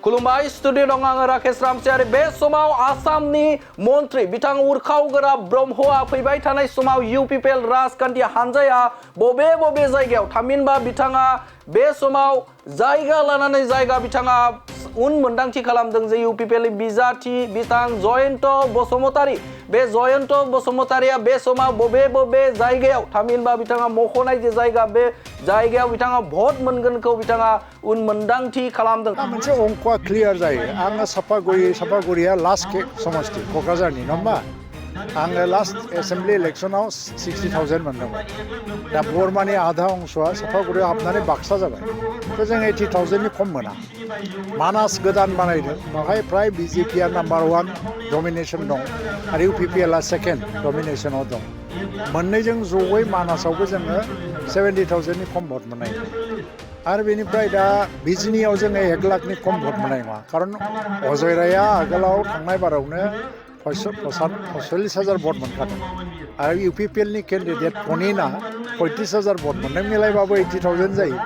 खुलुमबाय स्टुडिअ दं आङो राकेश रामसियारि बे समाव आसामनि मन्त्रि बिथां उरखावगोरा ब्रह्मआ फैबाय थानाय समाव इउपिपिएल राजखान्थि हानजाया बबे जायगायाव थामहिनबा बिथाङा बे समाव जायगा लानानै जायगा बिथाङा उनमोनदांथि खालामदों जे इउपिपिएल बिजाथि बिथां जयन्त बसुमतारी बे जयन्त बसुमतारीया बे समाव बबे जायगायाव थामहिनबा बिथाङा मख'नाय जे जायगा बे जायगायाव बिथाङा भट मोनगोनखौ बिथाङा उनमोनदांथि खालामदों मोनसे अंकआ क्लियार जायो आङो सापागुरिया लास्ट समष्टि क'क्राझारनि नङा होमबा आङो लास्ट एसेम्बलि इलेक्सनाव 60,000 मोनदोंमोन दा बरमानि आधा अंशआ सापागुरियाव हाबनानै बाक्सा जाबाय थ' जों 80,000नि खम मोना मानास गोदान बानायदों बाहाय फ्राय बिजेपिआ नाम्बार 1 डमिनेसन दं आरो इउपिपिएलआ सेकेन्ड डमिनेसनाव दं मोननैजों जयै मानासावबो जोङो 70,000नि खम भट मोननाय आरो बेनिफ्राय दा बिजनियाव जोङो 1 लाखनि खम भट मोननाय नङा खारन अजय रायआ आगोलाव थांनाय बारावनो 45,000 भट मोनखादों आरो इउपिपिएलनि केन्डिडेट पनिना 35,000 भट मोनदों मिलायबाबो 80,000 जायो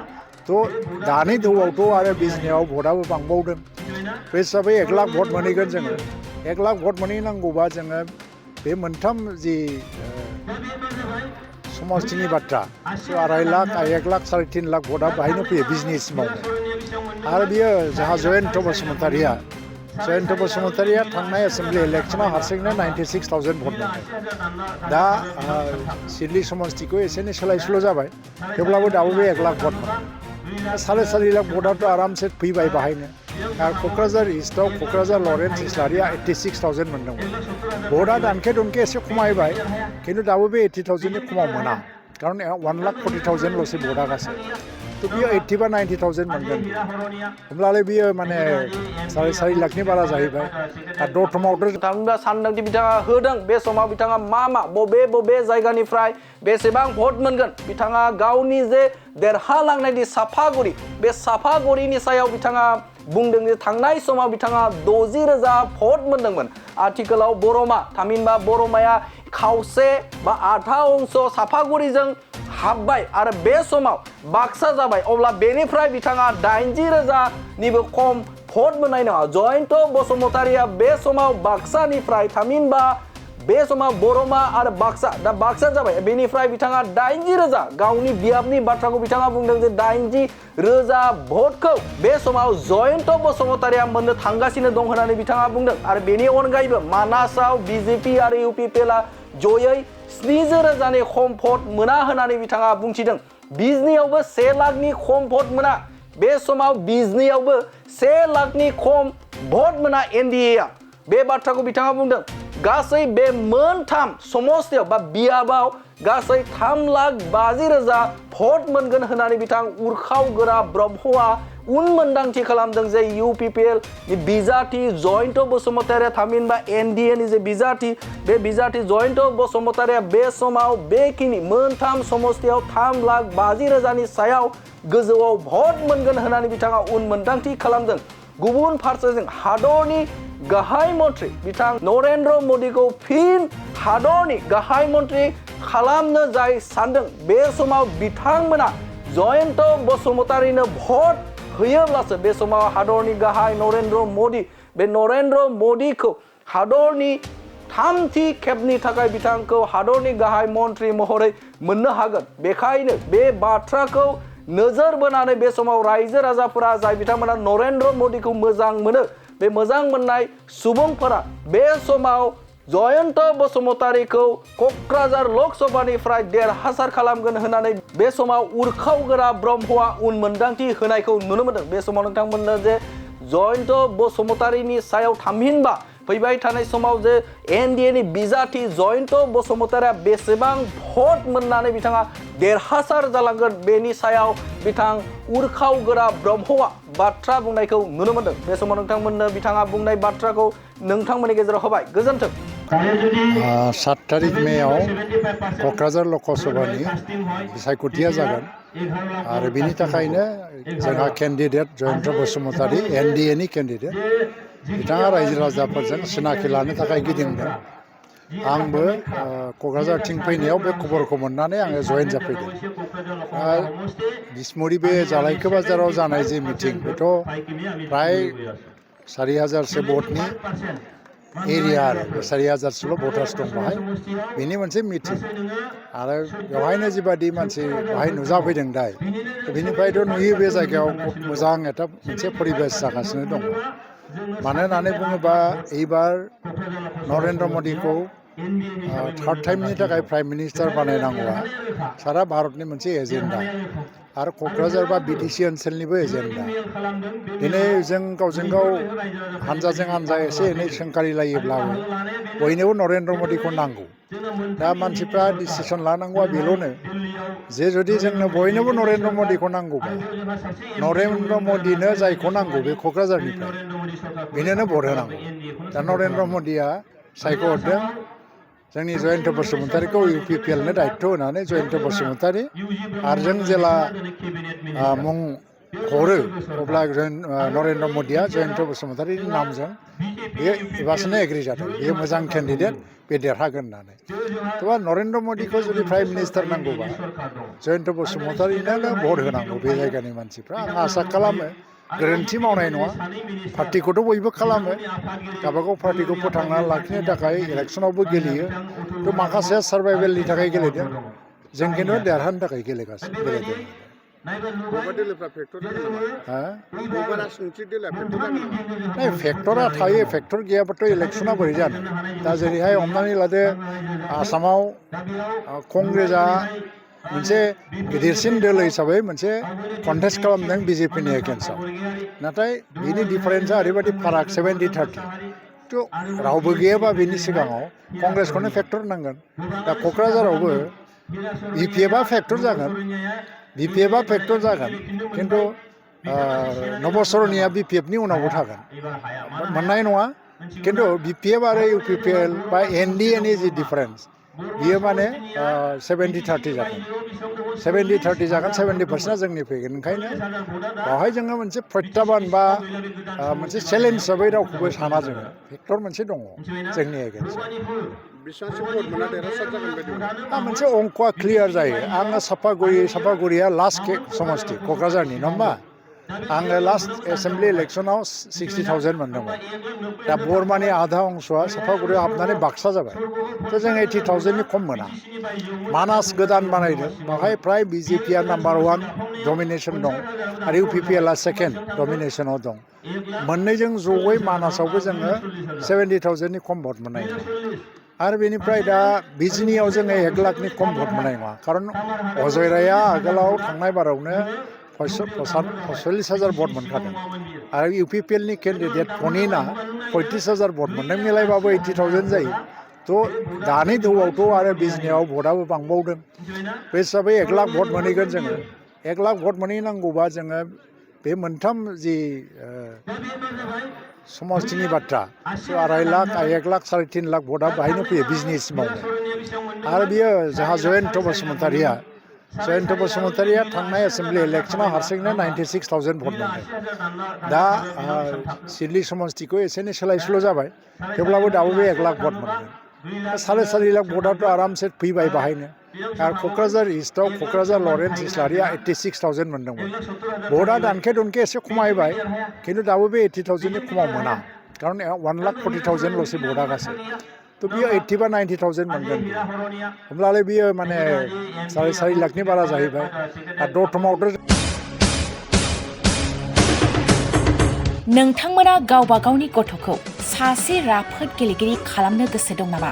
थ' दानि दौआवथ' आरो बिजनियाव भटआबो बांबावदों बे हिसाबै 1 लाख भट मोनहैगोन जोङो 1 लाख भट मोनहैनांगौबा जोङो बे मोनथाम जि समष्टिनि बाथ्रा 2.5 लाख 1 लाख 3.5 लाख भटआ बाहायनो फैयो बिजनेस मावनो आरो बियो जोंहा जयन्त बसुमतारीया थांनाय एसेम्बलि इलेक्सनाव हारसिंनो 96,000 भट मोनदों दा सिडली समष्टिखौ एसे एनै सोलाय सोल' जाबाय थेवब्लाबो दाबो बे 1 लाख भट मोनो 4.5 लाख भटआथ' आरामसे फैबाय बाहायनो आरो क'क्राझार इस्टआव क'क्राझार लरेन्स इस्लारिया 86,000 मोनदोंमोन भटआ दानखे दुनखे एसे खमायबाय खिन्थु दाबो बे 80,000नि खमाव मोना खारन 1,40,000 ल'सो भटआ गासै थ' बियो 80 बा 90,000 मोनगोन होमब्लालाय बियो माने 4.5 लाखनि बारा जाहैबाय आरो दतमावथ' थामहिनबा सानदांथि बिथाङा होदों बे समाव बिथाङा मा बबे जायगानिफ्राय बेसेबां भट मोनगोन बिथाङा गावनि जे देरहालांनायनि सापागुरि बे सापागुरिनि सायाव बिथाङा बुंदों जे थांनाय समाव बिथाङा 60,000 भट मोनदोंमोन आथिखालाव बरमा थामहिनबा बरमाया खावसे बा आधा अंश सापागुरिजों हाबबाय आरो बे समाव बाक्सा जाबाय अब्ला बेनिफ्राय बिथाङा 80,000निबो खम भट मोननाय नङा जयन्त बसुमतारीया बे समाव बाक्सानिफ्राय थामहिनबा बे समाव बरमा आरो बाक्सा दा बाक्सा जाबाय बेनिफ्राय बिथाङा 80,000 गावनि बियाबनि बाथ्राखौ बिथाङा बुंदों जे 80,000 भटखौ बे समाव जयन्त बसुमतारीया मोननो थांगासिनो दं होननानै बिथाङा बुंदों आरो बेनि अनगायैबो मानासाव बिजेपि आरो इउपिपिएलआ जयै 70,000नि खम भट मोना होननानै बिथाङा बुंथिदों बिजनियावबो 1 लाखनि खम भट मोना बे समाव बिजनियावबो 1 लाखनि खम भट मोना एनडिएआ बे बाथ्राखौ बिथाङा बुंदों गासै बे मोनथाम समष्टियाव बा बियाबाव गासै 3,50,000 भट मोनगोन होननानै बिथां उरखावगोरा ब्रह्मआ उनमोनदांथि खालामदों जे इउपिपिएल बिजाथि जयन्त बसुमतारीया थामहिनबा एनडिएनि जे बिजाथि बे बिजाथि जयन्त बसुमतारीया बे समाव बेखिनि मोनथाम समष्टियाव 3,50,000नि सायाव गोजौआव भट मोनगोन होननानै बिथाङा उनमोनदांथि खालामदों गुबुन फारसेजों हादरनि गाहाय मन्त्रि बिथां नरेन्द्र मदिखौ फिन हादरनि गाहाय मन्त्रि खालामनो जाय सानदों बे समाव बिथांमोना जयन्त बसुमतारीनो भट होयोब्लासो बे समाव हादरनि गाहाय नरेन्द्र मदि बे नरेन्द्र मदिखौ हादरनि थामथि खेबनि थाखाय बिथांखौ हादरनि गाहाय मन्त्रि महरै मोननो हागोन बेखायनो बे बाथ्राखौ नोजोर बोनानै बे समाव रायजो राजाफोरा जाय बिथांमोना नरेन्द्र मदिखौ मोजां मोनो बे मोजां मोननाय सुबुंफोरा बे समाव जयन्त बसुमतारीखौ क'क्राझार लकसभानिफ्राय देरहासार खालामगोन होननानै बे समाव उरखावगोरा ब्रह्मआ उनमोनदांथि होनायखौ नुनो मोनदों बे समाव नोंथांमोननो जे जयन्त बसुमतारीनि सायाव थामहिनबा फैबाय थानाय समाव जे एनडिएनि बिजाथि जयन्त बसुमतारीया बेसेबां भट मोननानै बिथाङा देरहासार जालांगोन बेनि सायाव बिथां उरखावगोरा ब्रह्मआ बाथ्रा बुंनायखौ नुनो मोनदों बे समाव नोंथांमोननो बिथाङा बुंनाय बाथ्राखौ नोंथांमोननि गेजेराव होबाय गोजोन्थों 7 तारिख मेआव क'क्राझार लकसभानि बिसायख'थिया जागोन आरो बिनि थाखायनो जोंहा केन्डिडेट जयन्त बसुमतारी एनडिएनि केन्डिडेट बिथाङा रायजो राजाफोरजों सिनाखि लानो थाखाय गिदिंदों आंबो क'क्राझारथिं फैनायाव बे खबरखौ मोननानै आङो जयेन जाफैदों बिसमुरि बे जालायखो बाजाराव जानाय जे मिटिं बेथ' फ्राय 4,000सो भटनि एरिया आरो 4,000सोल' भटार्स दं बाहाय बेनि मोनसे मिटिं आरो बेवहायनो जिबादि मानसि बाहाय नुजाफैदों दाय बेनिफ्रायथ' नुयो बे जायगायाव खुब मोजां एटा मोनसे परिबेस जागासिनो दङ मानो होननानै बुङोबा एबार नरेन्द्र मदिखौ थार्ड टाइमनि थाखाय प्राइम मिनिस्टार बानायनांगौआ सारा भारतनि मोनसे एजेन्डा आरो क'क्राझार बा बिटिसि ओनसोलनिबो एजेन्डा दिनै जों गावजों गाव हानजाजों हानजा एसे एनै सोंखारिलायोब्लाबो बयनोबो नरेन्द्र मदिखौ नांगौ दा मानसिफ्रा डिसिसन लानांगौआ बेल'नो जे जुदि जोंनो बयनोबो नरेन्द्र मदिखौ नांगौबा नरेन्द्र मदिनो जायखौ नांगौ बे क'क्राझारनिफ्राय बेनोनो भट होनांगौ दा नरेन्द्र मदिया सायख'हरदों जोंनि जयन्त बसुमतारीखौ UPPLनो दायित्व होनानै जयन्त बसुमतारी आरो जों जेला मुं हरो अब्ला नरेन्द्र मदिया जयन्त बसुमतारीनि नामजों बे एबासनो एग्रि जादों बेयो मोजां केन्डिडेट बे देरहागोन होननानै थेवबा नरेन्द्र मदिखौ जुदि प्राइम मिनिस्टार नांगौबा जयन्त बसुमतारीनो भट होनांगौ बे जायगानि मानसिफ्रा आं आसा खालामो गोरोन्थि मावनाय नङा पार्टिखौथ' बयबो खालामो गावबागाव पार्टिखौ फोथांना लाखिनो थाखाय इलेक्सनावबो गेलेयो थ' माखासेया सार्भाइभेलनि थाखाय गेलेदों जों खिन्थु देरहानो थाखाय गेलेदों फेक्टरा थायो फेक्टर गैयाबाथ' इलेक्सना बोरै जानो दा जेरैहाय हमनानै लादो आसामाव कंग्रेसआ मोनसे गिदिरसिन दोल हिसाबै मोनसे कन्टेस्ट खालामदों BJPनि एगेन्स्टआव नाथाय बिनि डिफारेन्सआ ओरैबायदि फाराग 70-30 थ' रावबो गैयाबा बिनि सिगाङाव कंग्रेसखौनो फेक्टर नांगोन दा क'क्राझारावबो BPFआ फेक्टर जागोन खिन्थु नबसरनिया BPFनि उनावबो थागोन मोननाय नङा खिन्थु BPF आरो UPPL बा NDAनि जि डिफारेन्स बियो माने 70-30 जागोन 70%आ जोंनि फैगोन ओंखायनो बेवहाय जोङो मोनसे प्रत्याबान बा मोनसे चेलेन्ज हिसाबै रावखौबो साना जोङो फेक्टर मोनसे दङ जोंनि एगेन्स्टआव मोनसे अंकआ क्लियार जायो आङो सापागुरिया लास्ट समस्ति क'क्राझारनि नङा होमबा आङो लास्ट एसेम्बलि इलेक्सनाव 60,000 मोनदोंमोन दा बरमानि आधा अंशआ सापागुरियाव हाबनानै बाक्सा जाबाय थ' जों 80,000नि खम मोना मानास गोदान बानायदों बेवहाय फ्राय BJPआ नाम्बार 1 डमिनेसन दं आरो UPPLआ सेकेन्ड डमिनेसनाव दं मोननैजों जयै मानासावबो जोङो 70,000नि खम भट मोननाय नङा आरो बेनिफ्राय दा बिजिनियाव जोङो 1 लाखनि खम भट मोननाय नङा खारन अजय रायआ आगोलाव थांनाय बारावनो 45,000 भट मोनखादों आरो UPPLनि केन्डिडेट पनिना 35,000 भट मोनदों मिलायबाबो 80,000 जायो थ' दानि दौआवथ' आरो बिजनियाव भटआबो बांबावदों बे हिसाबै 1 लाख भट मोनहैगोन जोङो 1 लाख भट मोनहैनांगौबा जोङो बे मोनथाम जि समस्तिनि बाथ्रा 2.5 लाख 1 लाख 3.5 लाख भटआ बाहायनो फैयो बिजनेस मावनो आरो बियो जोंहा जयन्त बसुमतारीया थांनाय एसेम्बलि इलेक्सनाव हारसिंनो 96,000 भट मोनदों दा सिडली समस्तिखौ एसे एनै सोलाय सोल' जाबाय थेवब्लाबो दाबो बे 1 लाख भट मोनगोन 4.5 लाख भटआथ' आरामसे फैबाय बाहायनो आरो क'क्राझार इस्टआव क'क्राझार लरेन्स इस्लारिया 86,000 मोनदोंमोन भटआ दानखे दुनखे एसे खमायबाय खिन्थु दाबो बे 80,000नि खमाव मोना खारन 1,40,000ल'सो भटआ गासै थ' बियो 80 बा 90,000 मोनगोन होमब्लालाय बियो माने 4.5 लाखनि बारा जाहैबाय आरो दतमावथ' नोंथांमोना गावबा गावनि गथ'खौ सासे राफोद गेलेगिरि खालामनो गोसो दं नामा?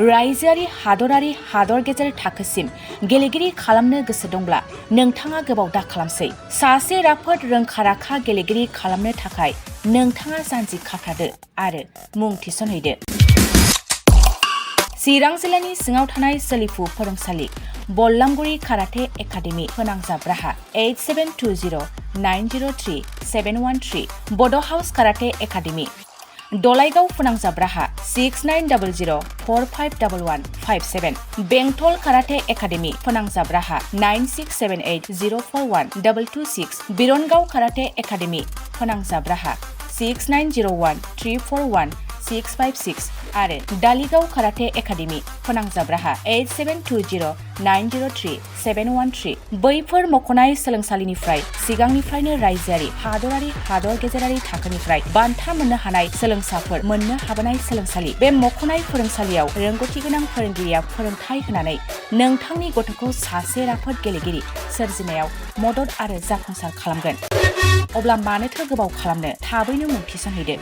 रायजोआरि हादरारि हादर गेजेर थाखोसिम गेलेगिरि खालामनो गोसो दंब्ला नोंथाङा गोबाव दा खालामसै सासे राफोद रोंखा-राखा गेलेगिरि खालामनो थाखाय नोंथाङा जानजि खाफ्रादो आरो मुं थिसनहैदो। चिरां जिल्लानि सिङाव थानाय सोलिफु फोरोंसालि बल्लामगुरि काराटे एकाडेमि फोनांजाब राहा 8720903713 बड' हाउस काराटे एकाडेमि दलाइगाव फोनांजाब राहा 6900451157 बेंटल काराटे एकाडेमि फोनांजाब राहा 9678041226 बिरनगाव काराटे एकाडेमि फोनांजाब राहा 69013417 656 आरो डालिगाव काराटे एकाडेमि फोनांजाब राहा 8720903713 बैफोर मख'नाय सोलोंसालिनिफ्राय सिगांनिफ्रायनो रायजोआरि हादरारि हादर गेजेरारि थाखोनिफ्राय बान्था मोननो हानाय सोलोंसाफोर मोननो हाबोनाय सोलोंसालि बे मख'नाय फोरोंसालियाव रोंगौथि गोनां फोरोंगिरिया फोरोंथाय होनानै नोंथांनि गथ'खौ सासे राफोद गेलेगिरि सोरजिनायाव मदद आरो जाफुंसार खालामगोन। अब्ला मानोथो गोबाव खालामनो थाबैनो मुं थिसनहैदो।